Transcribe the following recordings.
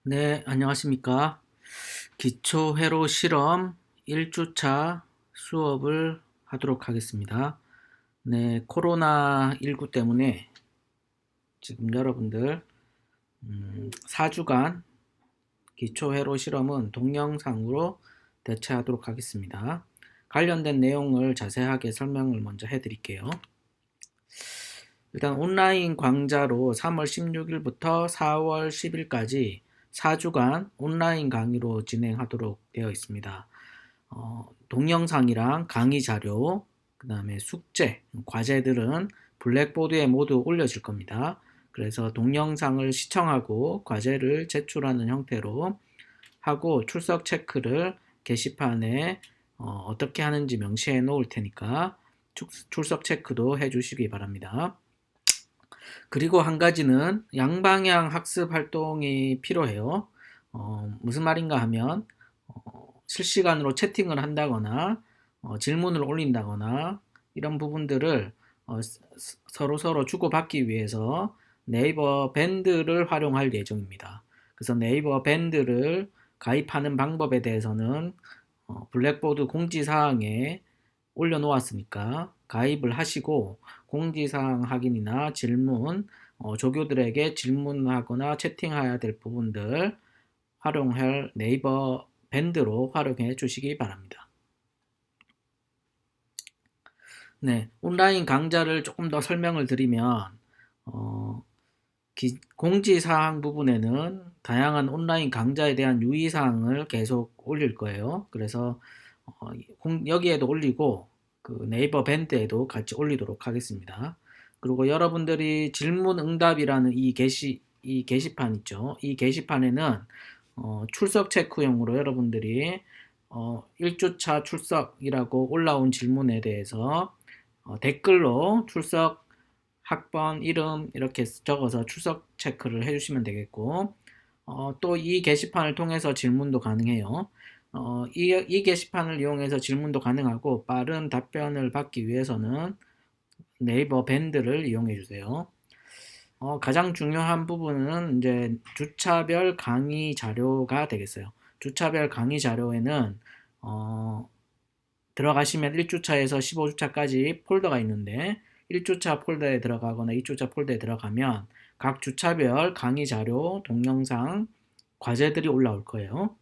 네, 안녕하십니까. 기초회로 실험 1주차 수업을 하도록 하겠습니다. 네, 코로나19 때문에 지금 여러분들 4주간 기초회로 실험은 동영상으로 대체하도록 하겠습니다. 관련된 내용을 자세하게 설명을 먼저 해드릴게요. 일단 온라인 강좌로 3월 16일부터 4월 10일까지 4주간 온라인 강의로 진행하도록 되어 있습니다. 동영상이랑 강의 자료, 그 다음에 숙제, 과제들은 블랙보드에 모두 올려질 겁니다. 그래서 동영상을 시청하고 과제를 제출하는 형태로 하고 출석 체크를 게시판에 어떻게 하는지 명시해 놓을 테니까 출석 체크도 해 주시기 바랍니다. 그리고 한 가지는 양방향 학습 활동이 필요해요. 무슨 말인가 하면 실시간으로 채팅을 한다거나 질문을 올린다거나 이런 부분들을 서로 주고받기 위해서 네이버 밴드를 활용할 예정입니다. 그래서 네이버 밴드를 가입하는 방법에 대해서는 블랙보드 공지사항에 올려놓았으니까 가입을 하시고 공지사항 확인이나 질문, 조교들에게 질문하거나 채팅해야 될 부분들 활용할 네이버 밴드로 활용해 주시기 바랍니다. 네, 온라인 강좌를 조금 더 설명을 드리면 공지사항 부분에는 다양한 온라인 강좌에 대한 유의사항을 계속 올릴 거예요. 그래서 여기에도 올리고 그 네이버 밴드에도 같이 올리도록 하겠습니다. 그리고 여러분들이 질문 응답이라는 이 게시판 있죠. 이 게시판에는 출석 체크용으로 여러분들이 1주차 출석이라고 올라온 질문에 대해서 댓글로 출석 학번, 이름 이렇게 적어서 출석 체크를 해주시면 되겠고 또 이 게시판을 통해서 질문도 가능해요. 이 게시판을 이용해서 질문도 가능하고 빠른 답변을 받기 위해서는 네이버 밴드를 이용해 주세요. 가장 중요한 부분은 이제 주차별 강의 자료가 되겠어요. 주차별 강의 자료에는 들어가시면 1주차에서 15주차까지 폴더가 있는데 1주차 폴더에 들어가거나 2주차 폴더에 들어가면 각 주차별 강의 자료, 동영상, 과제들이 올라올 거예요.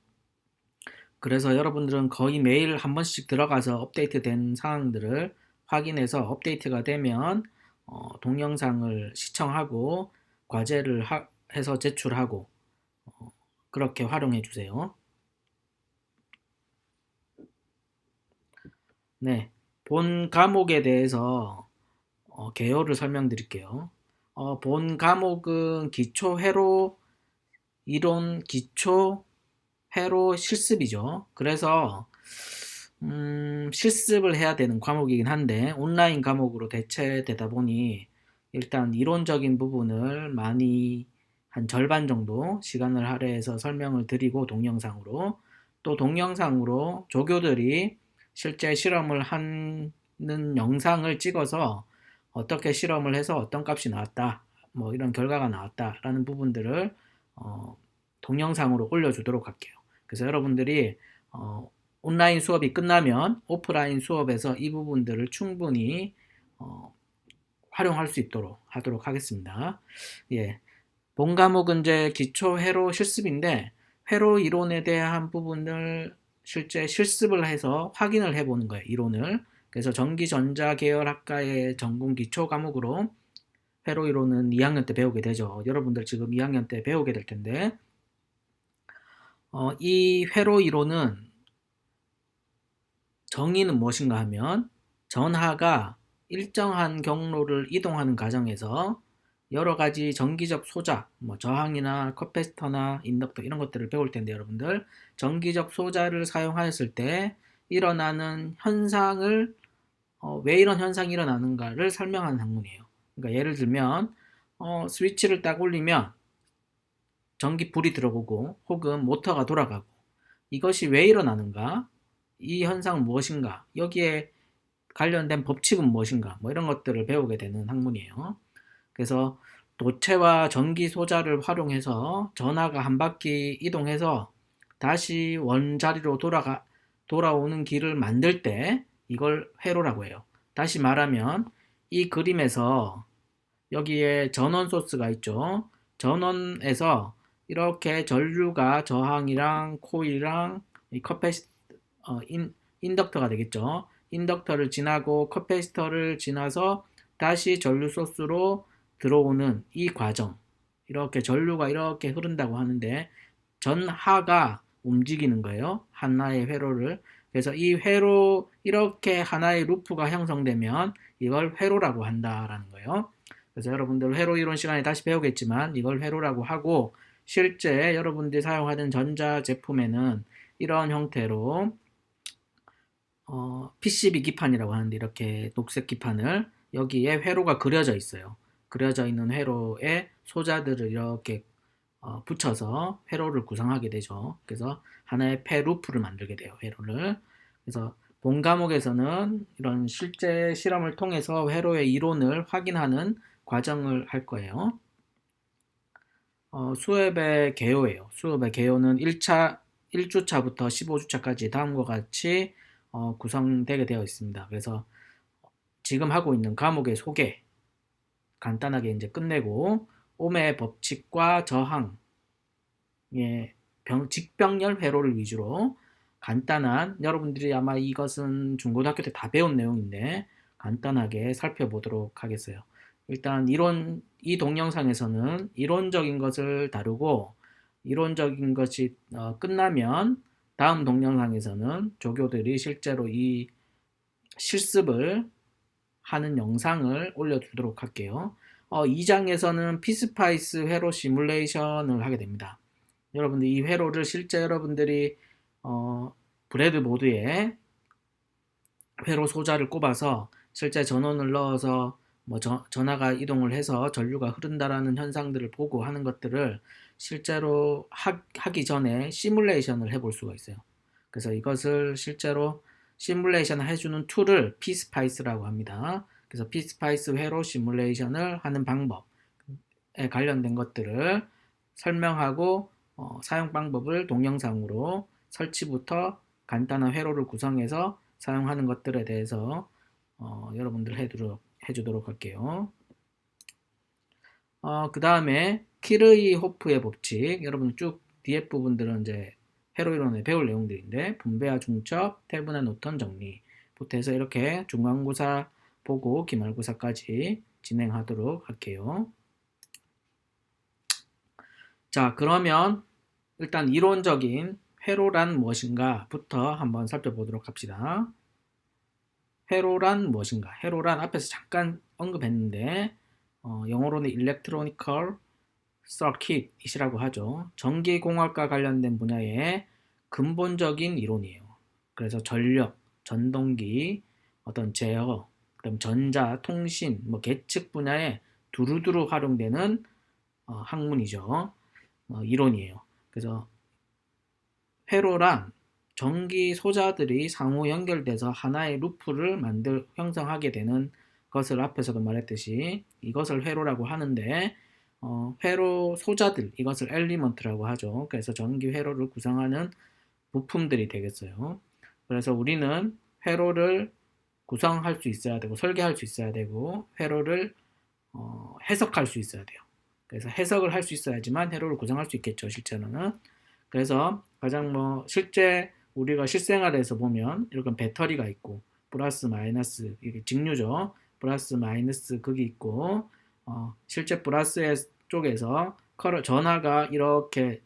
그래서 여러분들은 거의 매일 한 번씩 들어가서 업데이트된 사항들을 확인해서 업데이트가 되면 동영상을 시청하고 과제를 해서 제출하고 그렇게 활용해 주세요. 네, 본 과목에 대해서 개요를 설명드릴게요. 본 과목은 기초 회로 이론 기초 회로 실습이죠. 그래서 실습을 해야 되는 과목이긴 한데 온라인 과목으로 대체되다 보니 일단 이론적인 부분을 많이 한 절반 정도 시간을 할애해서 설명을 드리고 동영상으로 또 동영상으로 조교들이 실제 실험을 하는 영상을 찍어서 어떻게 실험을 해서 어떤 값이 나왔다 뭐 이런 결과가 나왔다라는 부분들을 동영상으로 올려주도록 할게요. 그래서 여러분들이 온라인 수업이 끝나면 오프라인 수업에서 이 부분들을 충분히 활용할 수 있도록 하도록 하겠습니다. 예, 본 과목은 이제 기초 회로 실습인데 회로 이론에 대한 부분을 실제 실습을 해서 확인을 해보는 거예요. 이론을. 그래서 전기전자 계열 학과의 전공 기초 과목으로 회로 이론은 2학년 때 배우게 되죠. 여러분들 지금 2학년 때 배우게 될 텐데 이 회로 이론은 정의는 무엇인가 하면 전하가 일정한 경로를 이동하는 과정에서 여러 가지 전기적 소자, 뭐 저항이나 커패시터나 인덕터 이런 것들을 배울 텐데 여러분들 전기적 소자를 사용하였을 때 일어나는 현상을 왜 이런 현상이 일어나는가를 설명하는 학문이에요. 그러니까 예를 들면 스위치를 딱 올리면 전기 불이 들어오고 혹은 모터가 돌아가고 이것이 왜 일어나는가? 이 현상은 무엇인가? 여기에 관련된 법칙은 무엇인가? 뭐 이런 것들을 배우게 되는 학문이에요. 그래서 도체와 전기 소자를 활용해서 전하가 한 바퀴 이동해서 다시 원자리로 돌아오는 길을 만들 때 이걸 회로라고 해요. 다시 말하면 이 그림에서 여기에 전원 소스가 있죠. 전원에서 이렇게 전류가 저항이랑 코일이랑 이 인덕터가 되겠죠. 인덕터를 지나고 커패시터를 지나서 다시 전류 소스로 들어오는 이 과정. 이렇게 전류가 이렇게 흐른다고 하는데 전하가 움직이는 거예요. 하나의 회로를. 그래서 이 회로 이렇게 하나의 루프가 형성되면 이걸 회로라고 한다라는 거예요. 그래서 여러분들 회로 이론 시간에 다시 배우겠지만 이걸 회로라고 하고 실제 여러분들이 사용하는 전자 제품에는 이런 형태로 PCB 기판이라고 하는데 이렇게 녹색 기판을 여기에 회로가 그려져 있어요. 그려져 있는 회로에 소자들을 이렇게 붙여서 회로를 구성하게 되죠. 그래서 하나의 폐 루프를 만들게 돼요. 회로를. 그래서 본 과목에서는 이런 실제 실험을 통해서 회로의 이론을 확인하는 과정을 할 거예요. 수업의 개요예요. 수업의 개요는 1주차부터 15주차까지 다음과 같이 구성되게 되어 있습니다. 그래서 지금 하고 있는 과목의 소개 간단하게 이제 끝내고 옴의 법칙과 저항의 직병렬 회로를 위주로 간단한 여러분들이 아마 이것은 중고등학교 때 다 배운 내용인데 간단하게 살펴보도록 하겠어요. 일단 이 동영상에서는 이론적인 것을 다루고 이론적인 것이 끝나면 다음 동영상에서는 조교들이 실제로 이 실습을 하는 영상을 올려두도록 할게요. 2장에서는 피스파이스 회로 시뮬레이션을 하게 됩니다. 여러분들 이 회로를 실제 여러분들이 브레드보드에 회로 소자를 꼽아서 실제 전원을 넣어서 뭐 전하가 이동을 해서 전류가 흐른다라는 현상들을 보고 하는 것들을 실제로 하기 전에 시뮬레이션을 해볼 수가 있어요. 그래서 이것을 실제로 시뮬레이션 해주는 툴을 피스파이스라고 합니다. 그래서 피스파이스 회로 시뮬레이션을 하는 방법에 관련된 것들을 설명하고 사용 방법을 동영상으로 설치부터 간단한 회로를 구성해서 사용하는 것들에 대해서 여러분들 해주도록 할게요. 그 다음에 키르이호프의 법칙, 여러분 쭉 뒤에 부분들은 이제 회로 이론에 배울 내용들인데 분배와 중첩, 태분화 노턴 정리부터 해서 이렇게 중간고사 보고 기말고사까지 진행하도록 할게요. 자, 그러면 일단 이론적인 회로란 무엇인가부터 한번 살펴보도록 합시다. 회로란 무엇인가? 회로란 앞에서 잠깐 언급했는데 영어로는 Electronical Circuit이라고 하죠. 전기공학과 관련된 분야의 근본적인 이론이에요. 그래서 전력, 전동기, 어떤 제어, 그다음 전자, 통신, 뭐 계측 분야에 두루두루 활용되는 학문이죠. 이론이에요. 그래서 회로란 전기 소자들이 상호 연결돼서 하나의 루프를 형성하게 되는 것을 앞에서도 말했듯이 이것을 회로라고 하는데 회로 소자들 이것을 엘리먼트라고 하죠. 그래서 전기 회로를 구성하는 부품들이 되겠어요. 그래서 우리는 회로를 구성할 수 있어야 되고 설계할 수 있어야 되고 회로를 해석할 수 있어야 돼요. 그래서 해석을 할 수 있어야지만 회로를 구성할 수 있겠죠. 실제로는. 그래서 가장 실제 우리가 실생활에서 보면 이렇게 배터리가 있고 플러스 마이너스 이게 직류죠. 플러스 마이너스 극이 있고 실제 플러스 쪽에서 전하가 이렇게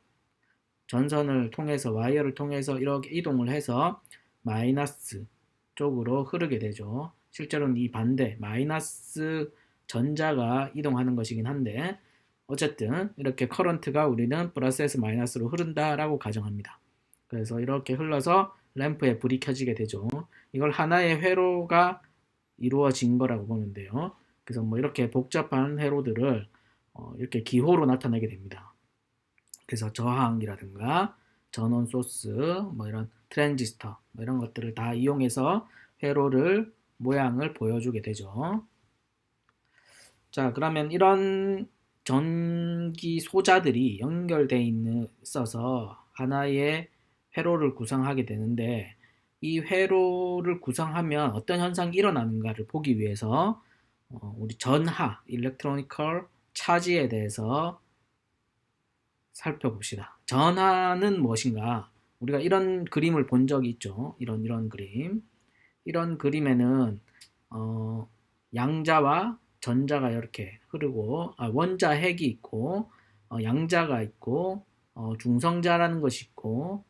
전선을 통해서 와이어를 통해서 이렇게 이동을 해서 마이너스 쪽으로 흐르게 되죠. 실제로는 이 반대 마이너스 전자가 이동하는 것이긴 한데 어쨌든 이렇게 커런트가 우리는 플러스에서 마이너스로 흐른다라고 가정합니다. 그래서 이렇게 흘러서 램프에 불이 켜지게 되죠. 이걸 하나의 회로가 이루어진 거라고 보면 돼요. 그래서 이렇게 복잡한 회로들을 이렇게 기호로 나타내게 됩니다. 그래서 저항이라든가 전원 소스, 이런 트랜지스터 이런 것들을 다 이용해서 회로를 모양을 보여주게 되죠. 자, 그러면 이런 전기 소자들이 연결되어 있어서 하나의 회로를 구성하게 되는데, 이 회로를 구성하면 어떤 현상이 일어나는가를 보기 위해서 우리 전하, Electronical Charge에 대해서 살펴봅시다. 전하는 무엇인가? 우리가 이런 그림을 본 적이 있죠. 이런 그림. 이런 그림에는 양자와 전자가 이렇게 흐르고, 원자 핵이 있고, 양자가 있고, 중성자라는 것이 있고,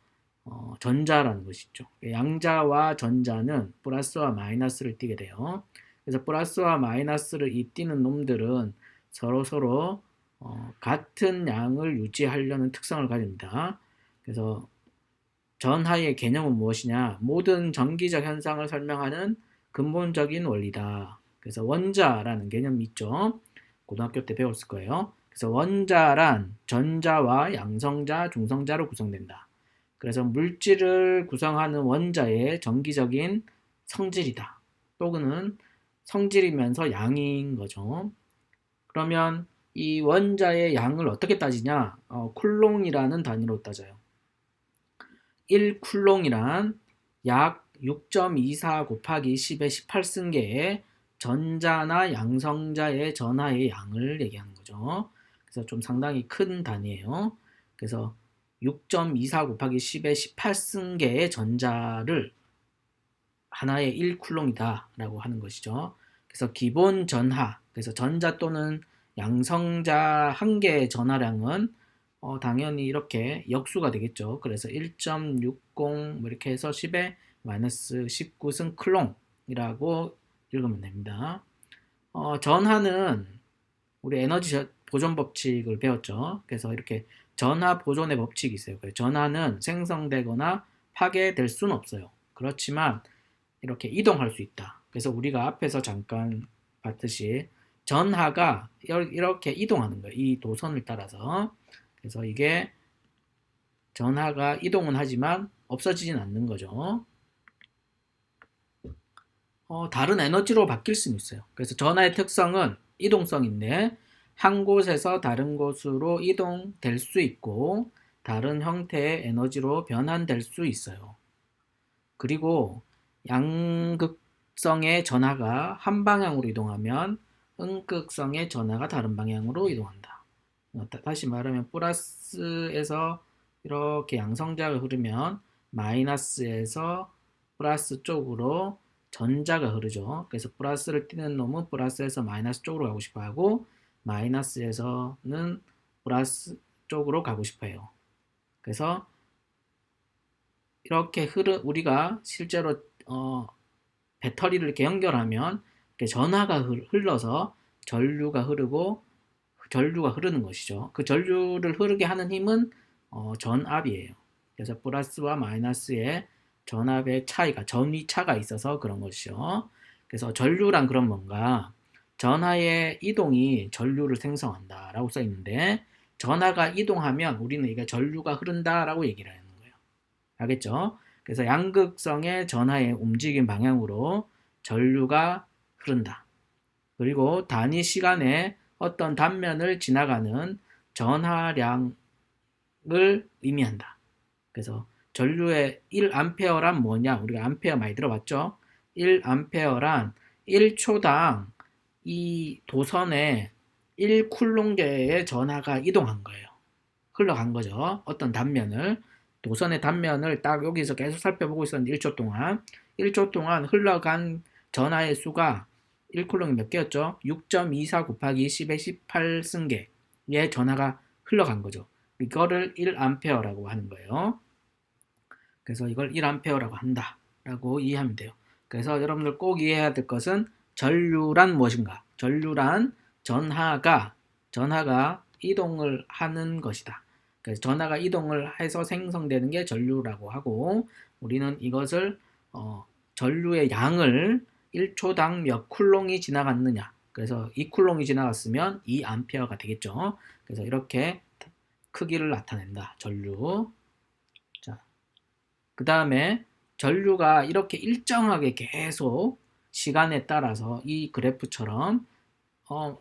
전자라는 것이 있죠. 양자와 전자는 플러스와 마이너스를 띠게 돼요. 그래서 플러스와 마이너스를 이 띠는 놈들은 서로 같은 양을 유지하려는 특성을 가집니다. 그래서 전하의 개념은 무엇이냐? 모든 전기적 현상을 설명하는 근본적인 원리다. 그래서 원자라는 개념이 있죠. 고등학교 때 배웠을 거예요. 그래서 원자란 전자와 양성자, 중성자로 구성된다. 그래서 물질을 구성하는 원자의 정기적인 성질이다. 또는 성질이면서 양인 거죠. 그러면 이 원자의 양을 어떻게 따지냐? 쿨롱이라는 단위로 따져요. 1쿨롱이란 약 6.24 곱하기 10의 18승계의 전자나 양성자의 전하의 양을 얘기하는 거죠. 그래서 좀 상당히 큰 단위예요. 그래서 6.24 곱하기 10의 18승계의 전자를 하나의 1쿨롱이다 라고 하는 것이죠. 그래서 기본 전하, 그래서 전자 또는 양성자 한 개의 전하량은 당연히 이렇게 역수가 되겠죠. 그래서 1.60 뭐 이렇게 해서 10의 마이너스 19승 클롱이라고 읽으면 됩니다. 전하는 우리 에너지 보존 법칙을 배웠죠. 그래서 이렇게 전하 보존의 법칙이 있어요. 전하는 생성되거나 파괴될 수는 없어요. 그렇지만 이렇게 이동할 수 있다. 그래서 우리가 앞에서 잠깐 봤듯이 전하가 이렇게 이동하는 거예요. 이 도선을 따라서. 그래서 이게 전하가 이동은 하지만 없어지진 않는 거죠. 다른 에너지로 바뀔 수는 있어요. 그래서 전하의 특성은 이동성인데 한 곳에서 다른 곳으로 이동될 수 있고 다른 형태의 에너지로 변환될 수 있어요. 그리고 양극성의 전하가 한 방향으로 이동하면 음극성의 전하가 다른 방향으로 이동한다. 다시 말하면 플러스에서 이렇게 양성자가 흐르면 마이너스에서 플러스 쪽으로 전자가 흐르죠. 그래서 플러스를 띄는 놈은 플러스에서 마이너스 쪽으로 가고 싶어 하고 마이너스에서는 플러스 쪽으로 가고 싶어 해요. 그래서 이렇게 우리가 실제로 배터리를 이렇게 연결하면 이렇게 전하가 흘러서 전류가 흐르는 것이죠. 그 전류를 흐르게 하는 힘은 전압이에요. 그래서 플러스와 마이너스의 전압의 차이가, 전위차가 있어서 그런 것이죠. 그래서 전류란 그런 뭔가 전하의 이동이 전류를 생성한다라고 써 있는데 전하가 이동하면 우리는 이게 전류가 흐른다라고 얘기를 하는 거예요. 알겠죠? 그래서 양극성의 전하의 움직임 방향으로 전류가 흐른다. 그리고 단위 시간에 어떤 단면을 지나가는 전하량을 의미한다. 그래서 전류의 1A란 뭐냐? 우리가 암페어 많이 들어봤죠? 1A란 1초당 이 도선에 1쿨롱계의 전하가 이동한 거예요. 흘러간 거죠. 어떤 단면을. 도선의 단면을 딱 여기서 계속 살펴보고 있었는데 1초 동안. 1초 동안 흘러간 전하의 수가 1쿨롱이 몇 개였죠? 6.24 곱하기 10의 18승계의 전하가 흘러간 거죠. 이거를 1A라고 하는 거예요. 그래서 이걸 1A라고 한다 라고 이해하면 돼요. 그래서 여러분들 꼭 이해해야 될 것은 전류란 무엇인가? 전류란 전하가 이동을 하는 것이다. 그래서 전하가 이동을 해서 생성되는 게 전류라고 하고 우리는 이것을 전류의 양을 1초당 몇 쿨롱이 지나갔느냐. 그래서 2쿨롱이 지나갔으면 2A가 되겠죠. 그래서 이렇게 크기를 나타낸다. 전류. 자, 그 다음에 전류가 이렇게 일정하게 계속 시간에 따라서 이 그래프처럼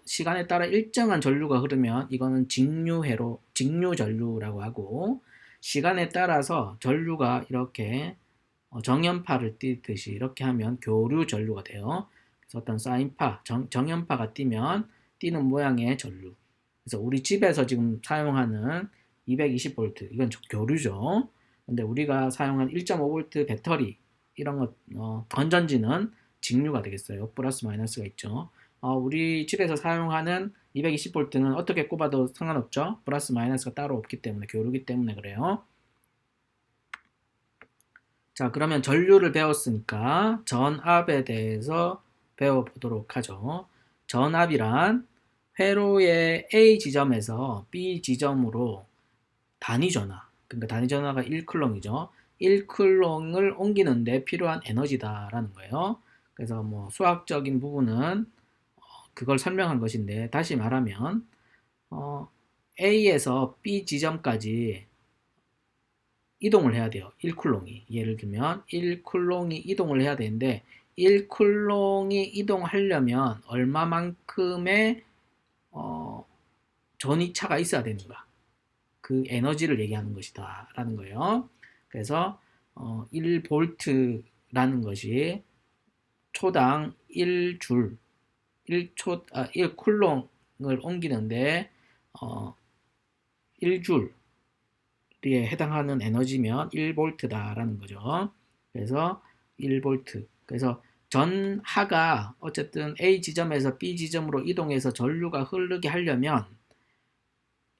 시간에 따라 일정한 전류가 흐르면 이거는 직류 전류라고 하고, 시간에 따라서 전류가 이렇게 정연파를 띠듯이 이렇게 하면 교류 전류가 돼요. 그래서 어떤 사인파, 정연파가 띄면 띄는 모양의 전류. 그래서 우리 집에서 지금 사용하는 220V 이건 교류죠. 근데 우리가 사용한 1.5V 배터리 이런 것 건전지는 직류가 되겠어요. 플러스 마이너스가 있죠. 우리 집에서 사용하는 220V는 어떻게 꼽아도 상관없죠. 플러스 마이너스가 따로 없기 때문에 교류기 때문에 그래요. 자, 그러면 전류를 배웠으니까 전압에 대해서 배워보도록 하죠. 전압이란 회로의 A 지점에서 B 지점으로 단위 전하, 그러니까 단위 전하가 1쿨롱이죠. 1쿨롱을 옮기는데 필요한 에너지다라는 거예요. 그래서 뭐 수학적인 부분은 그걸 설명한 것인데, 다시 말하면 A에서 B 지점까지 이동을 해야 돼요. 1쿨롱이. 예를 들면 1쿨롱이 이동을 해야 되는데 1쿨롱이 이동하려면 얼마만큼의 전위차가 있어야 되는가. 그 에너지를 얘기하는 것이다 라는 거예요. 그래서 1볼트라는 것이 초당 1줄 1쿨롱을 옮기는데 1줄 에 해당하는 에너지면 1볼트다라는 거죠. 그래서 1볼트. 그래서 전하가 어쨌든 A 지점에서 B 지점으로 이동해서 전류가 흐르게 하려면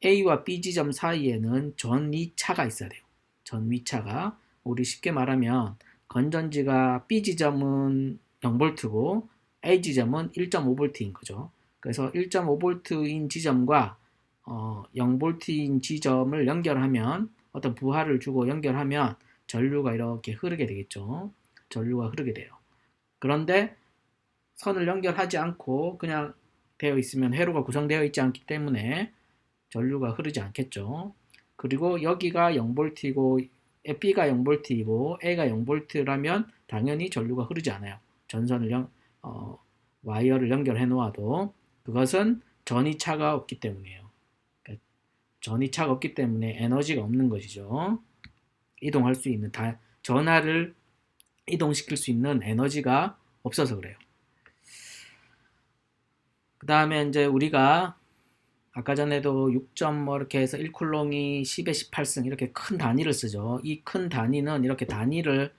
A와 B 지점 사이에는 전위차가 있어야 돼요. 전위차가. 우리 쉽게 말하면 건전지가 B 지점은 0볼트고 A 지점은 1.5볼트인 거죠. 그래서 1.5볼트인 지점과 0볼트인 지점을 연결하면, 어떤 부하를 주고 연결하면 전류가 이렇게 흐르게 되겠죠. 전류가 흐르게 돼요. 그런데 선을 연결하지 않고 그냥 되어 있으면 회로가 구성되어 있지 않기 때문에 전류가 흐르지 않겠죠. 그리고 여기가 0볼트이고 B가 0볼트이고 A가 0볼트라면 당연히 전류가 흐르지 않아요. 전선을 와이어를 연결해 놓아도 그것은 전위차가 없기 때문이에요. 전위차가 없기 때문에 에너지가 없는 것이죠. 이동할 수 있는, 전하를 이동시킬 수 있는 에너지가 없어서 그래요. 그 다음에 이제 우리가 아까 전에도 6점 뭐 이렇게 해서 1쿨롱이 10에 18승 이렇게 큰 단위를 쓰죠. 이 큰 단위는 이렇게 단위를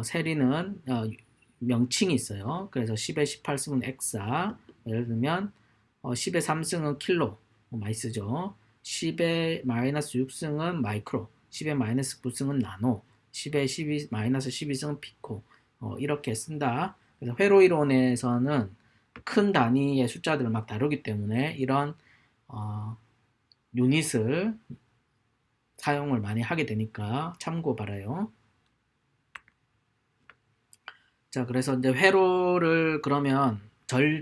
세리는 명칭이 있어요. 그래서 10에 18승은 엑사, 예를 들면 10에 3승은 킬로, 많이 쓰죠. 10에 마이너스 6승은 마이크로, 10에 마이너스 9승은 나노, 10에 12, 마이너스 12승은 피코, 이렇게 쓴다. 그래서 회로 이론에서는 큰 단위의 숫자들을 막 다루기 때문에 이런 유닛을 사용을 많이 하게 되니까 참고 바라요. 자, 그래서 이제 회로를 그러면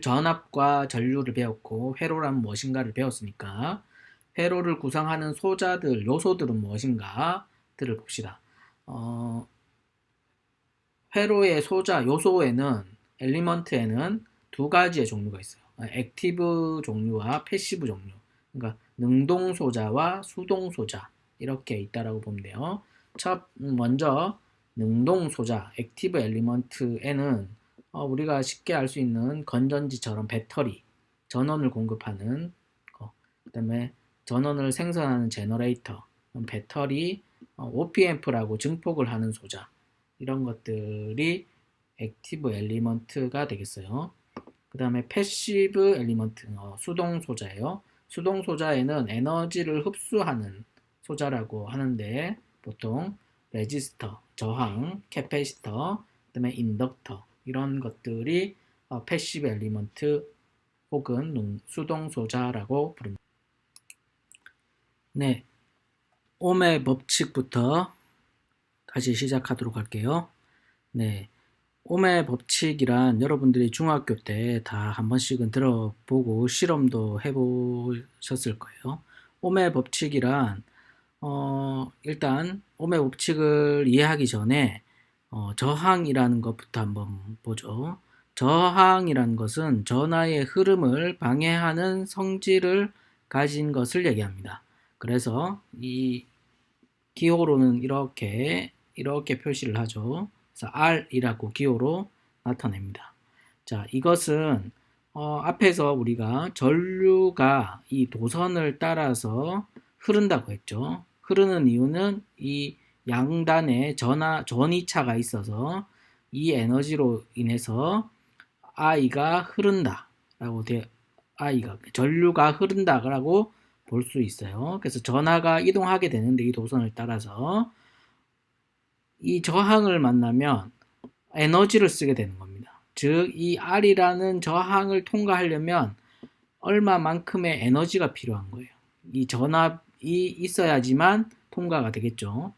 전압과 전류를 배웠고 회로란 무엇인가를 배웠으니까 회로를 구성하는 소자들, 요소들은 무엇인가들을 봅시다. 회로의 소자, 요소에는 엘리먼트에는 두 가지의 종류가 있어요. 액티브 종류와 패시브 종류. 그러니까 능동 소자와 수동 소자 이렇게 있다라고 보면 돼요. 먼저 능동 소자, 액티브 엘리먼트에는 우리가 쉽게 알 수 있는 건전지처럼 배터리, 전원을 공급하는 거, 그 다음에 전원을 생산하는 제너레이터, 배터리, OP앰프라고 증폭을 하는 소자, 이런 것들이 액티브 엘리먼트가 되겠어요. 그 다음에 패시브 엘리먼트, 수동 소자예요. 수동 소자에는 에너지를 흡수하는 소자라고 하는데 보통 레지스터, 저항, 캐패시터, 그 다음에 인덕터 이런 것들이 패시브 엘리먼트 혹은 수동 소자라고 부릅니다. 네, 옴의 법칙부터 다시 시작하도록 할게요. 네, 옴의 법칙이란 여러분들이 중학교 때 다 한 번씩은 들어보고 실험도 해보셨을 거예요. 옴의 법칙이란 일단 옴의 법칙을 이해하기 전에 저항이라는 것부터 한번 보죠. 저항이란 것은 전하의 흐름을 방해하는 성질을 가진 것을 얘기합니다. 그래서 이 기호로는 이렇게 표시를 하죠. 그래서 R이라고 기호로 나타냅니다. 자, 이것은 앞에서 우리가 전류가 이 도선을 따라서 흐른다고 했죠. 흐르는 이유는 이 양단에 전이차가 있어서 이 에너지로 인해서 I가 흐른다라고 전류가 흐른다라고 볼 수 있어요. 그래서 전하가 이동하게 되는데 이 도선을 따라서 이 저항을 만나면 에너지를 쓰게 되는 겁니다. 즉, 이 R이라는 저항을 통과하려면 얼마만큼의 에너지가 필요한 거예요. 이 전압이 있어야지만 통과가 되겠죠.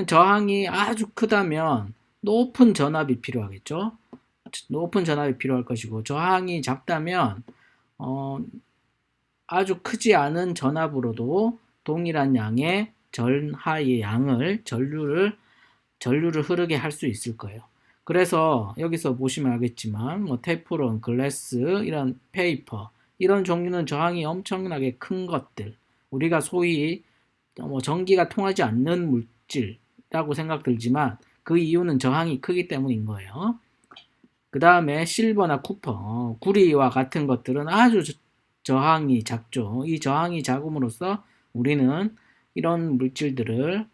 저항이 아주 크다면 높은 전압이 필요하겠죠. 높은 전압이 필요할 것이고, 저항이 작다면 아주 크지 않은 전압으로도 동일한 양의 전하의 양을 전류를 흐르게 할 수 있을 거예요. 그래서 여기서 보시면 알겠지만 뭐 테프론, 글래스, 이런 페이퍼 이런 종류는 저항이 엄청나게 큰 것들, 우리가 소위 뭐 전기가 통하지 않는 물질이라고 생각들지만 그 이유는 저항이 크기 때문인 거예요. 그 다음에 실버나 쿠퍼, 구리와 같은 것들은 아주 저항이 작죠. 이 저항이 작음으로써 우리는 이런 물질들을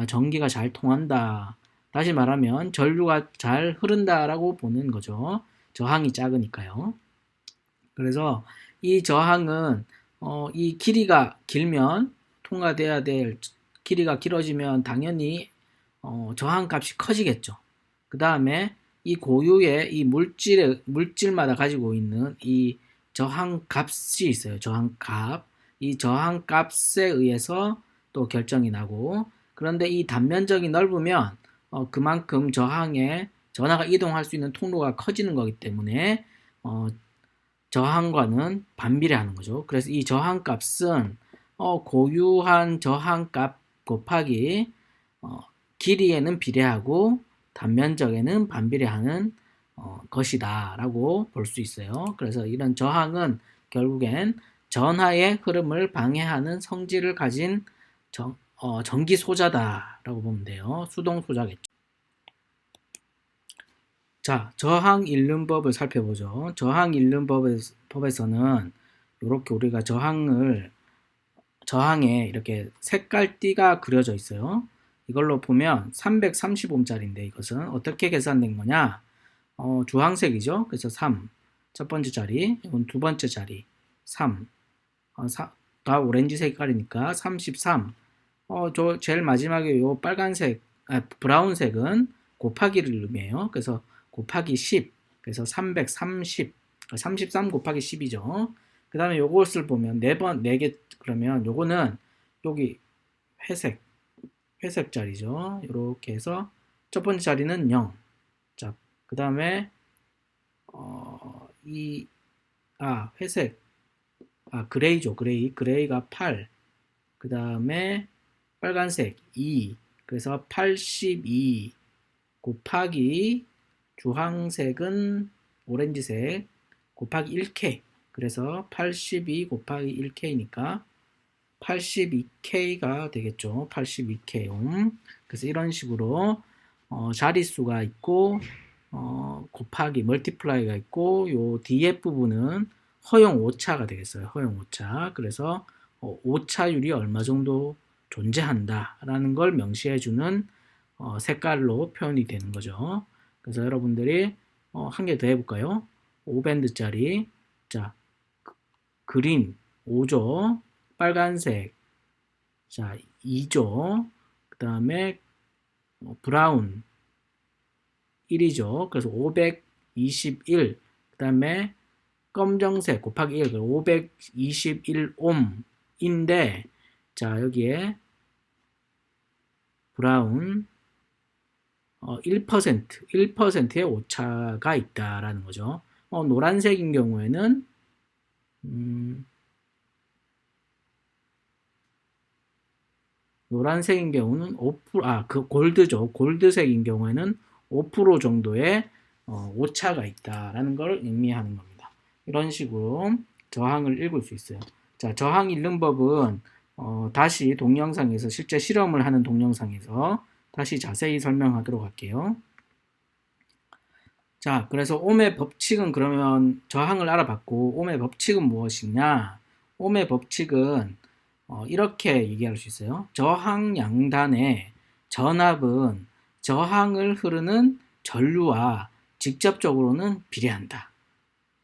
전기가 잘 통한다. 다시 말하면 전류가 잘 흐른다라고 보는 거죠. 저항이 작으니까요. 그래서 이 저항은 이 길이가 길면 통과돼야 될 길이가 길어지면 당연히 저항값이 커지겠죠. 그 다음에 이 고유의 이 물질마다 가지고 있는 이 저항값이 있어요. 저항값. 이 저항값에 의해서 또 결정이 나고, 그런데 이 단면적이 넓으면 그만큼 전하가 이동할 수 있는 통로가 커지는 거기 때문에 저항과는 반비례하는 거죠. 그래서 이 저항값은 고유한 저항값 곱하기 길이에는 비례하고 단면적에는 반비례하는 것이다 라고 볼 수 있어요. 그래서 이런 저항은 결국엔 전하의 흐름을 방해하는 성질을 가진 전기 소자다 라고 보면 돼요. 수동 소자겠죠. 자, 저항 잃는 법을 살펴보죠. 저항 잃는 법에서는 이렇게 우리가 저항에 이렇게 색깔띠가 그려져 있어요. 이걸로 보면 330옴짜리인데 이것은 어떻게 계산된 거냐? 주황색이죠. 그래서 3, 첫 번째 자리, 이건 두 번째 자리, 3, 다 오렌지 색깔이니까 33. 저 제일 마지막에 요 브라운색은 곱하기를 의미해요. 그래서 곱하기 10, 그래서 330, 33 곱하기 10이죠. 그 다음에 요것을 보면 4개, 그러면 요거는 여기 회색 자리죠. 이렇게 해서 첫 번째 자리는 0. 자, 그 다음에 회색, 그레이죠. 그레이가 8. 그 다음에 빨간색 2. 그래서 82 곱하기 주황색은 오렌지색 곱하기 1K. 그래서 82 곱하기 1K니까 82K가 되겠죠. 82K 옴. 그래서 이런 식으로 자릿수가 있고 곱하기 멀티플라이가 있고, 요 뒤에 부분은 허용 오차가 되겠어요. 허용 오차. 그래서 오차율이 얼마 정도 존재한다 라는 걸 명시해주는 색깔로 표현이 되는 거죠. 그래서 여러분들이 한 개 더 해볼까요? 5밴드짜리, 자, 그린 5조, 빨간색, 자, 2조, 그 다음에 브라운 1이죠. 그래서 521, 그 다음에 검정색 곱하기 1, 521옴인데, 자, 여기에 브라운 1%의 오차가 있다라는 거죠. 노란색인 경우에는 노란색인 경우는 5%, 골드죠. 골드색인 경우에는 5% 정도의 오차가 있다라는 걸 의미하는 겁니다. 이런 식으로 저항을 읽을 수 있어요. 자, 저항 읽는 법은 다시 동영상에서 실제 실험을 하는 동영상에서 다시 자세히 설명하도록 할게요. 자, 그래서 옴의 법칙은 그러면 저항을 알아봤고 옴의 법칙은 무엇이냐? 옴의 법칙은 이렇게 얘기할 수 있어요. 저항 양단의 전압은 저항을 흐르는 전류와 직접적으로는 비례한다.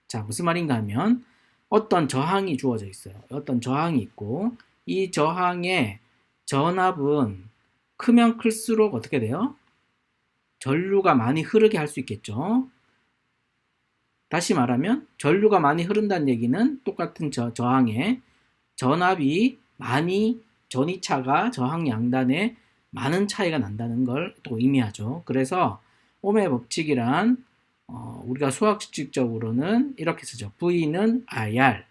자, 무슨 말인가 하면 어떤 저항이 주어져 있어요. 어떤 저항이 있고 이 저항의 전압은 크면 클수록 어떻게 돼요? 전류가 많이 흐르게 할 수 있겠죠. 다시 말하면 전류가 많이 흐른다는 얘기는 똑같은 저항에 전압이 많이 전이차가 저항 양단에 많은 차이가 난다는 걸 또 의미하죠. 그래서 옴의 법칙이란 우리가 수학식적으로는 이렇게 쓰죠. V는 IR,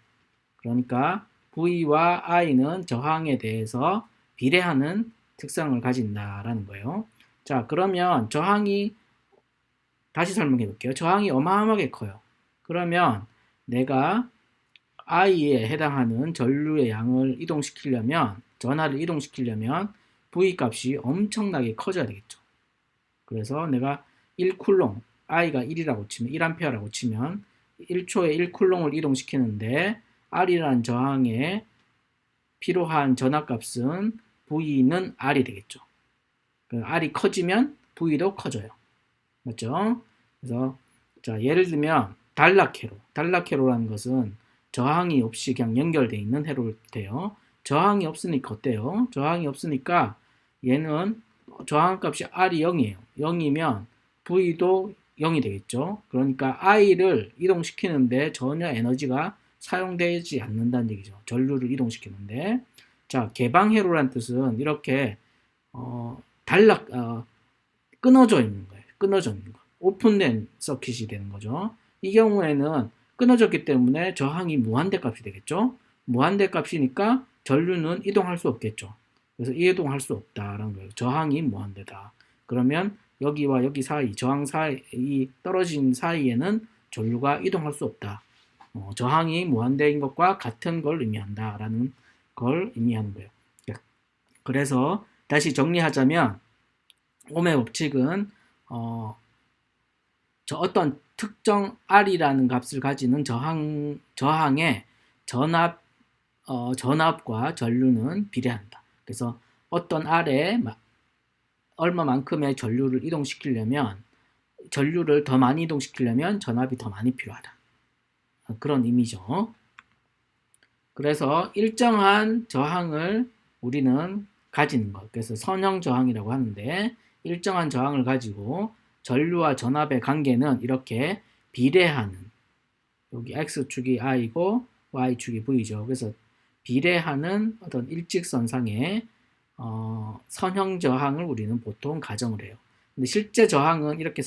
그러니까 V와 I는 저항에 대해서 비례하는 특성을 가진다라는 거예요. 자, 그러면 저항이 다시 설명해 볼게요. 저항이 어마어마하게 커요. 그러면 내가 I에 해당하는 전류의 양을 이동시키려면, 전하를 이동시키려면 V 값이 엄청나게 커져야 되겠죠. 그래서 내가 1쿨롱, I가 1이라고 치면, 1A라고 치면 1초에 1쿨롱을 이동시키는데 R이라는 저항에 필요한 전압값은 V는 R이 되겠죠. R이 커지면 V도 커져요. 맞죠? 그래서 자, 예를 들면 단락회로라는 것은 저항이 없이 그냥 연결되어 있는 회로일 때요. 저항이 없으니까 어때요? 저항이 없으니까 얘는 저항값이 R이 0이에요. 0이면 V도 0이 되겠죠. 그러니까 I를 이동시키는데 전혀 에너지가 사용되지 않는다는 얘기죠. 전류를 이동시키는데. 자, 개방회로란 뜻은 이렇게 끊어져 있는 거예요. 끊어져 있는 거. 오픈된 서킷이 되는 거죠. 이 경우에는 끊어졌기 때문에 저항이 무한대 값이 되겠죠. 무한대 값이니까 전류는 이동할 수 없겠죠. 그래서 이동할 수 없다라는 거예요. 저항이 무한대다. 그러면 여기와 여기 사이, 저항 사이, 이 떨어진 사이에는 전류가 이동할 수 없다. 저항이 무한대인 것과 같은 걸 의미한다라는 걸 의미하는 거예요. 그래서 다시 정리하자면 옴의 법칙은 어떤 특정 R이라는 값을 가지는 저항의 전압과 전류는 비례한다. 그래서 어떤 R에 얼마만큼의 전류를 이동시키려면 전류를 더 많이 이동시키려면 전압이 더 많이 필요하다. 그런 의미죠. 그래서 일정한 저항을 우리는 가지는 것. 그래서 선형 저항이라고 하는데 일정한 저항을 가지고 전류와 전압의 관계는 이렇게 비례하는, 여기 X축이 I고 Y축이 V죠. 그래서 비례하는 어떤 일직선상의 선형 저항을 우리는 보통 가정을 해요. 근데 실제 저항은 이렇게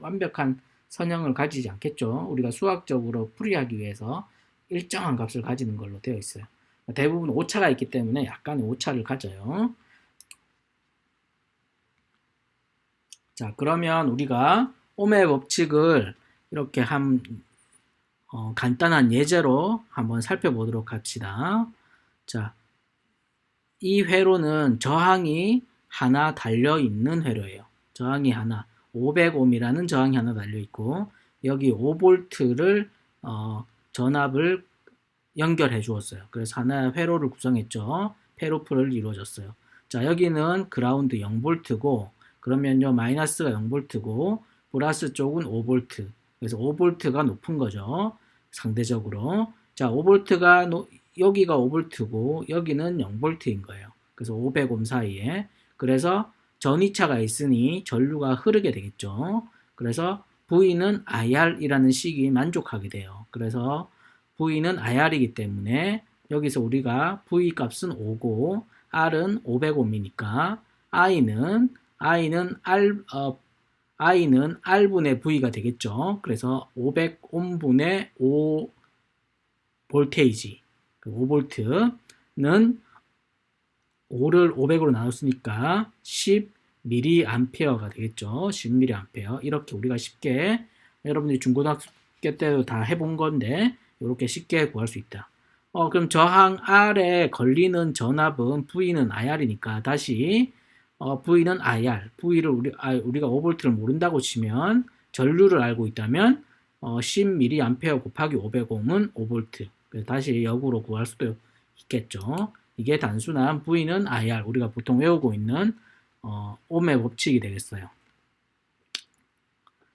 완벽한 선형을 가지지 않겠죠. 우리가 수학적으로 풀이하기 위해서 일정한 값을 가지는 걸로 되어 있어요. 대부분 오차가 있기 때문에 약간의 오차를 가져요. 자, 그러면 우리가 옴의 법칙을 이렇게 간단한 예제로 한번 살펴보도록 합시다. 자, 이 회로는 저항이 하나 달려있는 회로예요. 저항이 하나, 500옴이라는 저항이 하나 달려있고 여기 5V를 전압을 연결해 주었어요. 그래서 하나의 회로를 구성했죠. 회로풀을 이루어졌어요. 자, 여기는 그라운드 0V고 그러면요 마이너스가 0V고 플러스 쪽은 5V. 그래서 5V가 높은 거죠. 상대적으로. 자, 5V가 여기가 5V고 여기는 0V인 거예요. 그래서 500옴 사이에. 그래서 전이차가 있으니 전류가 흐르게 되겠죠. 그래서 V는 IR이라는 식이 만족하게 돼요. 그래서 V는 IR이기 때문에 여기서 우리가 V 값은 5고 R은 500옴이니까 I는 R분의 V가 되겠죠. 그래서 500옴분의 5 볼테이지, 5V는 5를 500으로 나눴으니까 10 10mA가 되겠죠. 10mA. 이렇게 우리가 쉽게, 여러분들이 중고등학교 때도 다 해본 건데 이렇게 쉽게 구할 수 있다. 그럼 저항 R에 걸리는 전압은 V는 IR이니까 다시 V는 IR, V를 우리가 5V를 모른다고 치면, 전류를 알고 있다면 10mA 곱하기 500옴은 5V. 그래서 다시 역으로 구할 수도 있겠죠. 이게 단순한 V는 IR, 우리가 보통 외우고 있는 옴의 법칙이 되겠어요.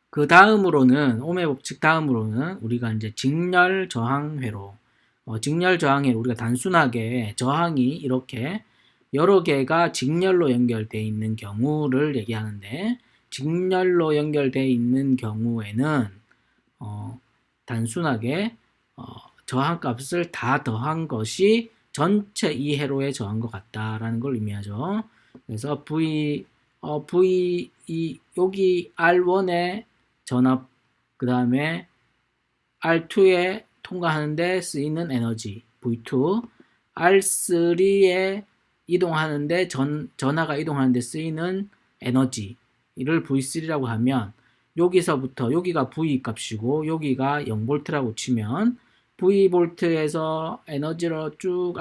그 다음으로는, 옴의 법칙 다음으로는 우리가 이제 직렬 저항 회로, 직렬 저항 회로, 우리가 단순하게 저항이 이렇게 여러 개가 직렬로 연결되어 있는 경우를 얘기하는데, 직렬로 연결되어 있는 경우에는 단순하게 저항값을 다 더한 것이 전체 이 회로에 저한 것 같다라는 걸 의미하죠. 그래서 여기 R1의 전압, 그 다음에 R2에 통과하는데 쓰이는 에너지 V2, R3에 이동하는데 전하가 이동하는데 쓰이는 에너지를 V3라고 하면, 여기서부터 여기가 V 값이고 여기가 0V라고 치면 V볼트에서 에너지로 쭉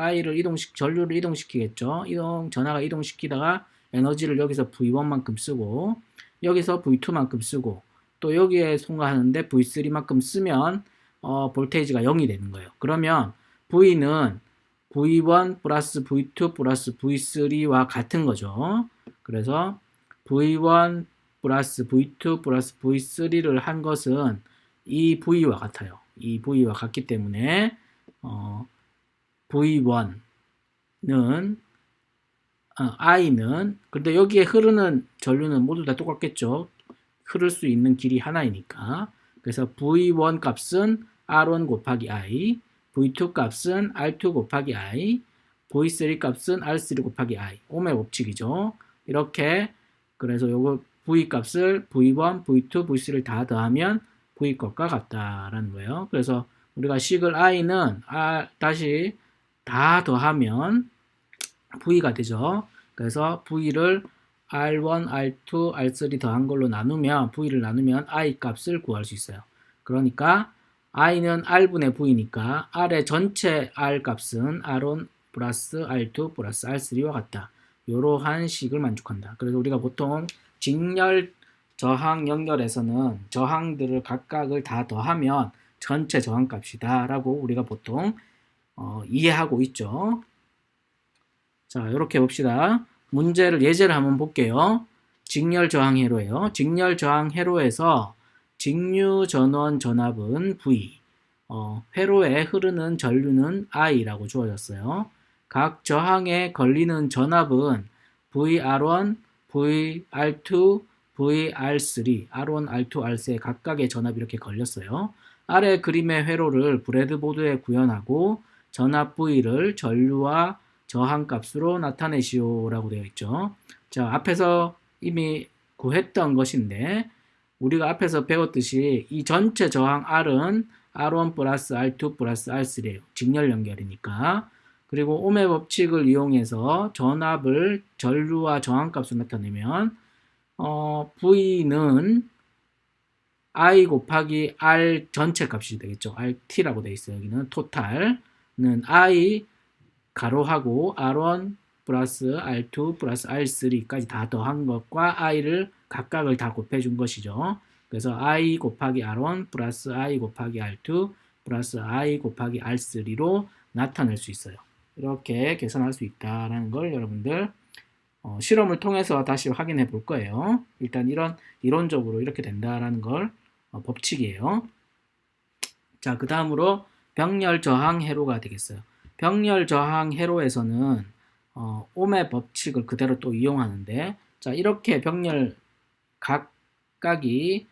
전류를 이동시키겠죠. 전하가 이동시키다가 에너지를 여기서 V1만큼 쓰고 여기서 V2만큼 쓰고 또 여기에 통과하는데 V3만큼 쓰면 볼테이지가 0이 되는 거예요. 그러면 V는 V1 플러스 V2 플러스 V3와 같은 거죠. 그래서 V1 플러스 V2 플러스 V3를 한 것은 이 V와 같아요. 이 V와 같기 때문에 V1는 I는, 근데 여기에 흐르는 전류는 모두 다 똑같겠죠. 흐를 수 있는 길이 하나이니까. 그래서 V1 값은 R1 곱하기 I, V2 값은 R2 곱하기 I, V3 값은 R3 곱하기 I. 옴의 법칙이죠. 이렇게, 그래서 요거 V 값을 V1, V2, V3를 다 더하면 V 것과 같다라는 거예요. 그래서 우리가 식을 I는 다시 다 더하면 V가 되죠. 그래서 V를 R1, R2, R3 더한 걸로 나누면, V를 나누면 I 값을 구할 수 있어요. 그러니까 I는 R분의 V니까 R의 전체 R 값은 R1 플러스 R2 플러스 R3와 같다. 이러한 식을 만족한다. 그래서 우리가 보통 직렬 저항 연결에서는 저항들을 각각을 다 더하면 전체 저항값이다 라고 우리가 보통 이해하고 있죠. 자, 이렇게 봅시다. 예제를 한번 볼게요. 직렬 저항 회로예요. 직렬 저항 회로에서 직류 전원 전압은 V, 회로에 흐르는 전류는 I라고 주어졌어요. 각 저항에 걸리는 전압은 VR1, VR2, VR3, R1, R2, R3에 각각의 전압이 이렇게 걸렸어요. 아래 그림의 회로를 브레드보드에 구현하고 전압 V를 전류와 저항값으로 나타내시오라고 되어 있죠. 자, 앞에서 이미 구했던 것인데 우리가 앞에서 배웠듯이 이 전체 저항 R은 R1 플러스 R2 플러스 R3예요. 직렬 연결이니까. 그리고 옴의 법칙을 이용해서 전압을 전류와 저항값으로 나타내면 V는 I 곱하기 R 전체 값이 되겠죠. RT라고 되어 있어요. 여기는 토탈은 I 가로하고 R1 플러스 R2 플러스 R3까지 다 더한 것과 I를 각각을 다 곱해준 것이죠. 그래서 I 곱하기 R1 플러스 I 곱하기 R2 플러스 I 곱하기 R3로 나타낼 수 있어요. 이렇게 계산할 수 있다라는 걸 여러분들 실험을 통해서 다시 확인해 볼 거예요. 일단 이론적으로 이렇게 된다라는 걸 법칙이에요. 자, 그 다음으로 병렬 저항 회로가 되겠어요. 병렬 저항 회로에서는 옴의 법칙을 그대로 또 이용하는데, 자, 이렇게 병렬 각각이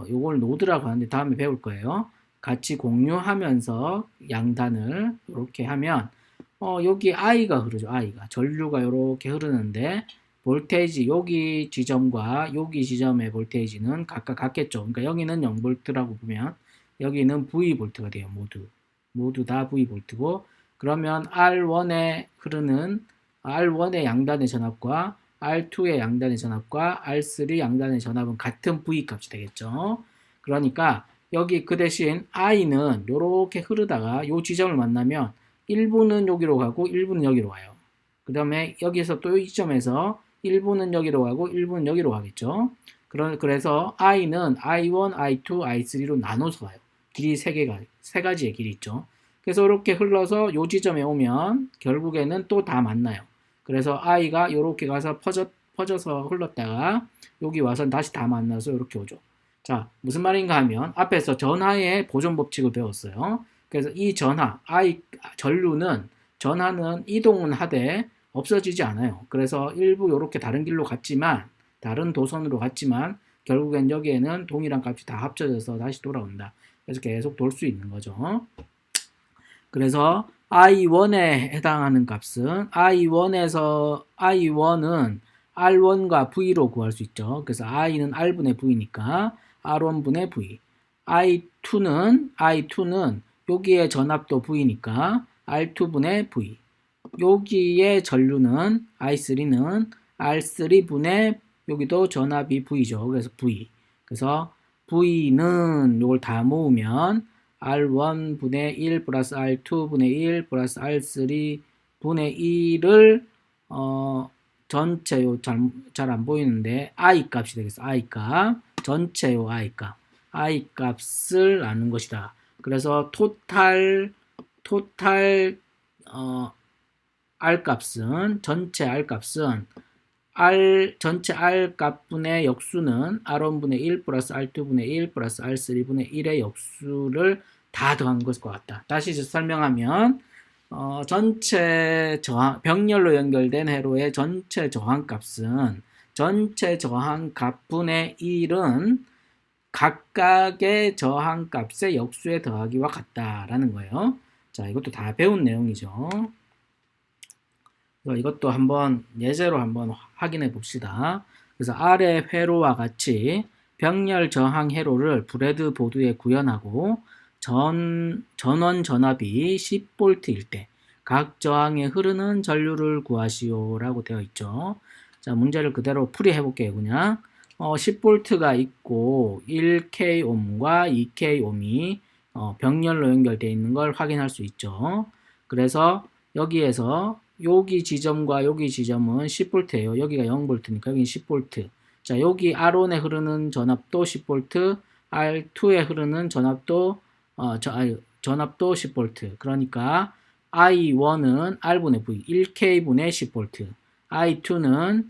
요걸 노드라고 하는데 다음에 배울 거예요. 같이 공유하면서 양단을 이렇게 하면 여기 I가 흐르죠. I가 전류가 이렇게 흐르는데 볼테이지 여기 지점과 여기 지점의 볼테이지는 각각 같겠죠. 그러니까 여기는 0V라고 보면 여기는 V볼트가 돼요. 모두 다 V볼트고, 그러면 R1의 양단의 전압과 R2의 양단의 전압과 R3 양단의 전압은 같은 V 값이 되겠죠. 그러니까 여기 그 대신 I는 이렇게 흐르다가 이 지점을 만나면 1부는 여기로 가고 1부는 여기로 와요. 그 다음에 여기서 또 이 지점에서 1부는 여기로 가고 1부는 여기로 가겠죠. 그래서 I는 I1, I2, I3로 나눠서 가요. 길이 세 가지의 길이 있죠. 그래서 이렇게 흘러서 요 지점에 오면 결국에는 또 다 만나요. 그래서 I가 이렇게 가서 퍼져서 흘렀다가 여기 와서 다시 다 만나서 이렇게 오죠. 자, 무슨 말인가 하면 앞에서 전하의 보존 법칙을 배웠어요. 그래서 이 전하는 이동은 하되 없어지지 않아요. 그래서 일부 이렇게 다른 길로 갔지만 다른 도선으로 갔지만 결국엔 여기에는 동일한 값이 다 합쳐져서 다시 돌아온다. 그래서 계속 돌 수 있는 거죠. 그래서 I1에 해당하는 값은 I1은 R1과 V로 구할 수 있죠. 그래서 I는 R분의 V니까 R1분의 V. I2는 여기에 전압도 V니까 R2분의 V. 여기에 전류는 I3는 R3분의 여기도 전압이 V죠. 그래서 V. 그래서 V는 이걸 다 모으면 R1분의 1 플러스 R2분의 1 플러스 R3분의 1을 전체 잘 안 보이는데 I 값이 되겠어. I 값. 전체 I 값. I 값을 아는 것이다. 그래서 토탈 R 값은 전체 R 값은 전체 R 값분의 역수는 R1분의 1 플러스 R2분의 1 플러스 R3분의 1의 역수를 다 더한 것과 같다. 다시 설명하면 전체 병렬로 연결된 회로의 전체 저항값은 전체 저항값분의 1은 각각의 저항값의 역수의 더하기와 같다라는 거예요. 자, 이것도 다 배운 내용이죠. 이것도 한번 예제로 한번 확인해 봅시다. 그래서 아래 회로와 같이 병렬 저항 회로를 브레드보드에 구현하고 전원 전압이 10V일 때 각 저항에 흐르는 전류를 구하시오라고 되어 있죠. 자, 문제를 그대로 풀이해 볼게요. 그냥 10V가 있고 1K옴과 2K옴이 병렬로 연결되어 있는 걸 확인할 수 있죠. 그래서 여기에서 여기 지점과 여기 지점은 10V예요. 여기가 0V니까 여기는 10V. 자, 여기 R1에 흐르는 전압도 10V, R2에 흐르는 전압도 전압도 10V. 그러니까 I1은 R분의 V, 1K분의 10V. I2는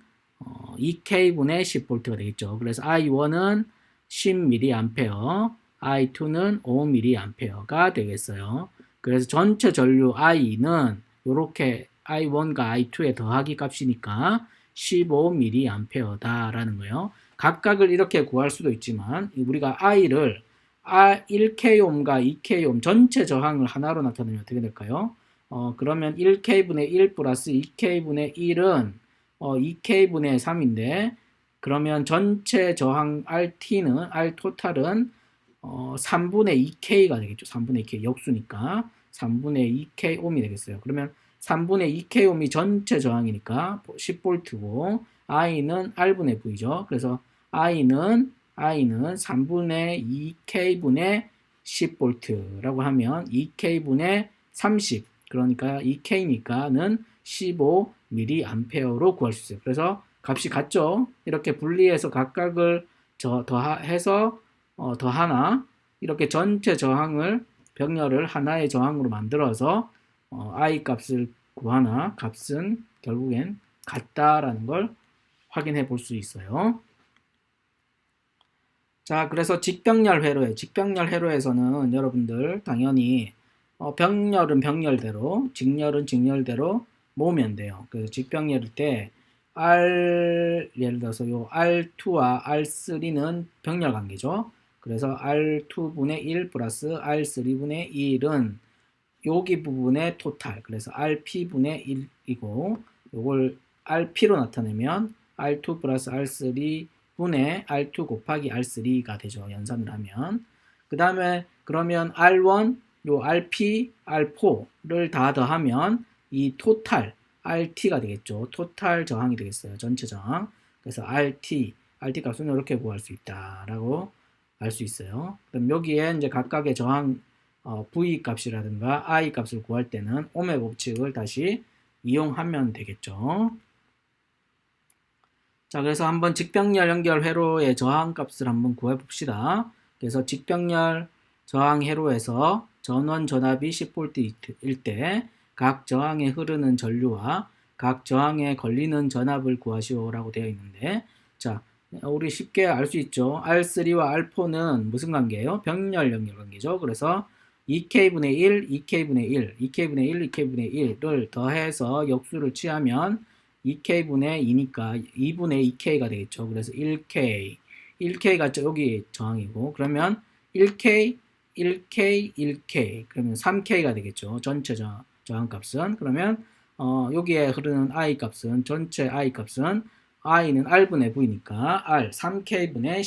2K분의 10V가 되겠죠. 그래서 I1은 10mA, I2는 5mA가 되겠어요. 그래서 전체 전류 I는 이렇게 I1과 I2의 더하기 값이니까 15mA다라는 거예요. 각각을 이렇게 구할 수도 있지만 우리가 I를 1K옴과 2K옴 전체 저항을 하나로 나타내면 어떻게 될까요? 그러면 1K분의 1 플러스 2K분의 1은 2K분의 3인데 그러면 전체 저항 R 토탈은 3분의 2K가 되겠죠. 3분의 2K 역수니까 3분의 2K 옴이 되겠어요. 그러면 3분의 2K 옴이 전체 저항이니까 10V고 I는 R분의 V죠. 그래서 I는 3분의 2K분의 10V라고 하면 2K분의 30 그러니까 2K니까는 15mA로 구할 수 있어요. 그래서 값이 같죠. 이렇게 분리해서 각각을 더해서 더하나 이렇게 전체 저항을 병렬을 하나의 저항으로 만들어서 I 값을 구하나 값은 결국엔 같다라는 걸 확인해 볼 수 있어요. 자, 그래서 직병렬 회로에서는 여러분들 당연히 병렬은 병렬대로, 직렬은 직렬대로 모으면 돼요. 그래서 직병렬일 때 예를 들어서 요 R2와 R3는 병렬 관계죠. 그래서 R2분의 1 플러스 R3분의 1은 여기 부분의 토탈, 그래서 RP분의 1이고 요걸 RP로 나타내면 R2 플러스 R3분의 R2 곱하기 R3가 되죠. 연산을 하면. 그 다음에 그러면 R1, 요 RP, R4를 다 더하면 이 토탈, RT가 되겠죠. 토탈 저항이 되겠어요. 전체 저항. 그래서 RT 값은 이렇게 구할 수 있다라고 알 수 있어요. 그럼 여기에 이제 각각의 저항 V 값이라든가 I 값을 구할 때는 옴의 법칙을 다시 이용하면 되겠죠. 자, 그래서 한번 직병렬 연결 회로의 저항 값을 한번 구해 봅시다. 그래서 직병렬 저항 회로에서 전원 전압이 10V일 때 각 저항에 흐르는 전류와 각 저항에 걸리는 전압을 구하시오라고 되어 있는데, 자, 우리 쉽게 알 수 있죠. R3와 R4는 무슨 관계예요? 병렬 연결 관계죠. 그래서 2K분의 1, 2K분의 1, 2K분의 1, 2K분의 1을 더해서 역수를 취하면 2K분의 2니까 2분의 2K가 되겠죠. 그래서 1K. 1K가 여기 저항이고, 그러면 1K, 1K, 1K. 그러면 3K가 되겠죠. 전체 저항값은. 그러면, 여기에 흐르는 I 값은, 전체 I 값은, I는 R분의 V니까, R, 3K분의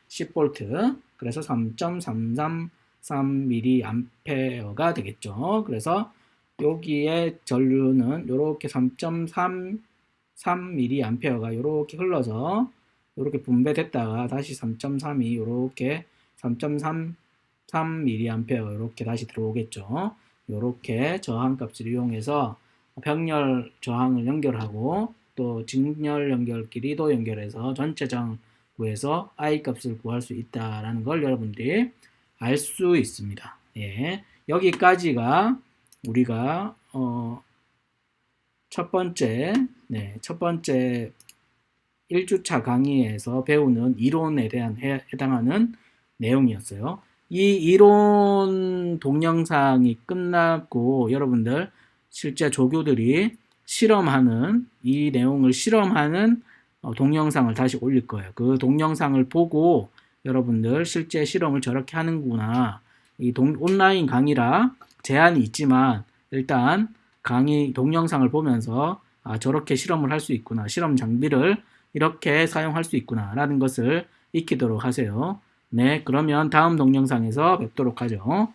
10V. 그래서 3.333mA가 되겠죠. 그래서, 여기에 전류는 요렇게 3.33mA가 요렇게 흘러서 요렇게 분배됐다가 다시 3.3이 요렇게 3.33mA가 요렇게 다시 들어오겠죠. 요렇게 저항값을 이용해서 병렬 저항을 연결하고 또 직렬 연결끼리도 연결해서 전체 저항을 구해서 I 값을 구할 수 있다라는 걸 여러분들이 알 수 있습니다. 예. 여기까지가 우리가 첫 번째 1주차 강의에서 배우는 이론에 대한 해당하는 내용이었어요. 이 이론 동영상이 끝나고 여러분들 실제 조교들이 실험하는 이 내용을 실험하는 동영상을 다시 올릴 거예요. 그 동영상을 보고 여러분들 실제 실험을 저렇게 하는구나. 온라인 강의라 제한이 있지만 일단 강의 동영상을 보면서 저렇게 실험을 할 수 있구나. 실험 장비를 이렇게 사용할 수 있구나. 라는 것을 익히도록 하세요. 네, 그러면 다음 동영상에서 뵙도록 하죠.